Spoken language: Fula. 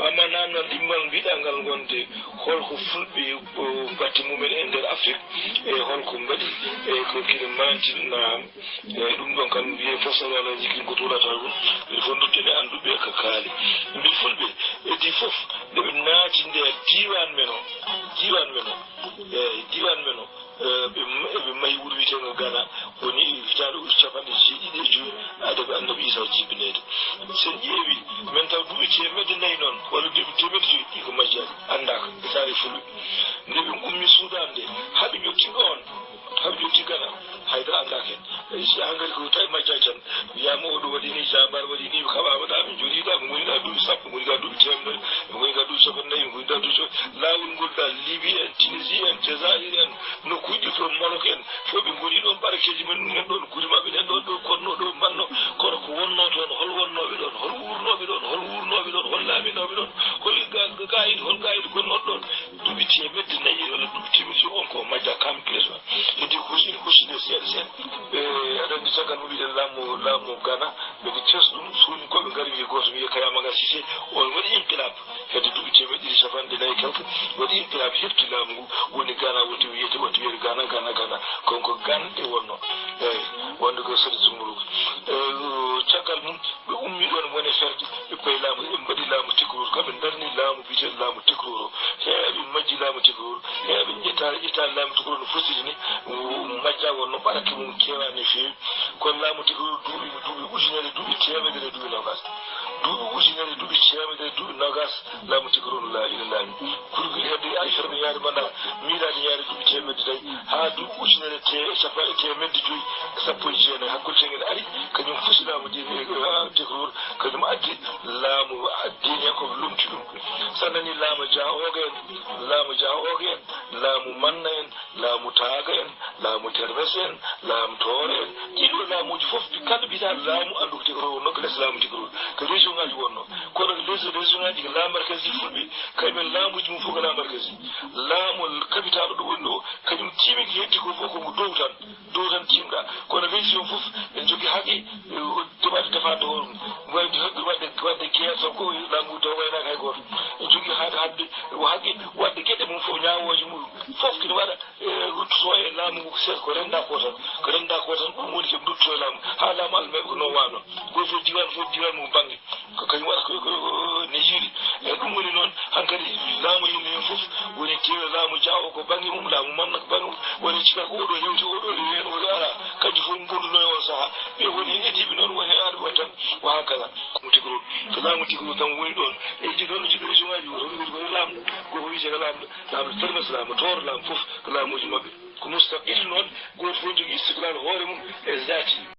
amma nan non dimmal bidangal gonde holko fulbe batti mumen e nder Afrique e holko mbadi e ko kine mantina dum don kam biye fosal wala zikin ko tura taw il faut ndutte be andube ka kali mbi fulbe e di fof de naati nder diwan meno be may wurwi ten Ghana woni vitalo chapande jidi ju adabe annabi Isa jibinede sen jeewi men taw dubi ci medinay non wala dubi temedji ko majjal andaka sare fulbe ndebi ummi Sudan de habi jotti Ghana hayda andake si angari ko tay majjajan ya modo wadi ni jabar wadi ni khaba wada mi jodi da mo ina du sap mo ina du temne mo ina du sabane mo ina du lawul ngolda Libya Tunisia Jazair no kudi from Morocco fo be ngoni don barakeji men don kudi mabbe den don konno do manno kono ko wonno ton hol wonnobe don hol wurnobe don hol laaminobe don hol gaayid ko non don dubi ci medde nayi wala dubi ci on ko majja kam kleso di kusi de sen adan di sagan mubi den lamu Ghana be di ches dum sun ko be ngari wi goto mi kaya maga sise on wadi inqilab hedi dubi ci medde safande nay kelko wadi inqilab hirti lamu woni Ghana woti wiyete woti wi Ghana konko gande wonno wonde ko sodi zumuru cagal mum be ummi don woni ferdi be koy lamu be mbadi lamu tikrur kambe darni lamu bite lamu tikruro heebi majji lamu tikrur heebi jita lamu tikrur no fusini majja wonno baraki mum kewani fi ko lamu tikrur dubi ujinere dubi temedere dubi nogas dubi nogas lamu tikrur la ilaha kurgi heddi ay fermi yaari banda mirani yaari dubi temedere ha du ujinere te safa temedde joyi sappo jene hakko tengel ari kanyum fusilamu dine tikrur kanyum addi laamu addine ko lumti dum sanani laamu jaawogen laamu manna en laamu taaga en laamu termesen laamu toore en dido laamuji fof kala bita laamu andu tikrur no ko laamu tikrur ko région ngaji wonno kono région ngaji laamar kasi fulbe kaymen laamuji mum foga laamar kasi laamu capital do wonno kanyum timi heddi ko foko mo dowtan timda kono région fof en jogi haqi defa do waydi wadde keso ko laamu to wayna kay goto en jogi hadde haqi wadde gede mum fof nyaawoji mum fof kino wada rutto e laamu set ko renda ko tan dum woni ke rutto laamu ha laamu alme ko no wano ko fo diwan mum bangi ko kany wada ko Nigeria e dum woni non hankadi laamu yimbe fof woni tewe laamu jaawo ko bangi mum laamu man nak bangi woni cika ko do hewti o do len o ala kadi fo ngondu no on saha be woni edibi non woni ardu watan wa hakala mutigro to laamu tigro tan woni don e di don jido jumaji ko laamu ko wi je laamu termes laamu tor laamu fof ko laamuji mabbe ko mustaqil non go fo jogi istiqlal hoore mum e zati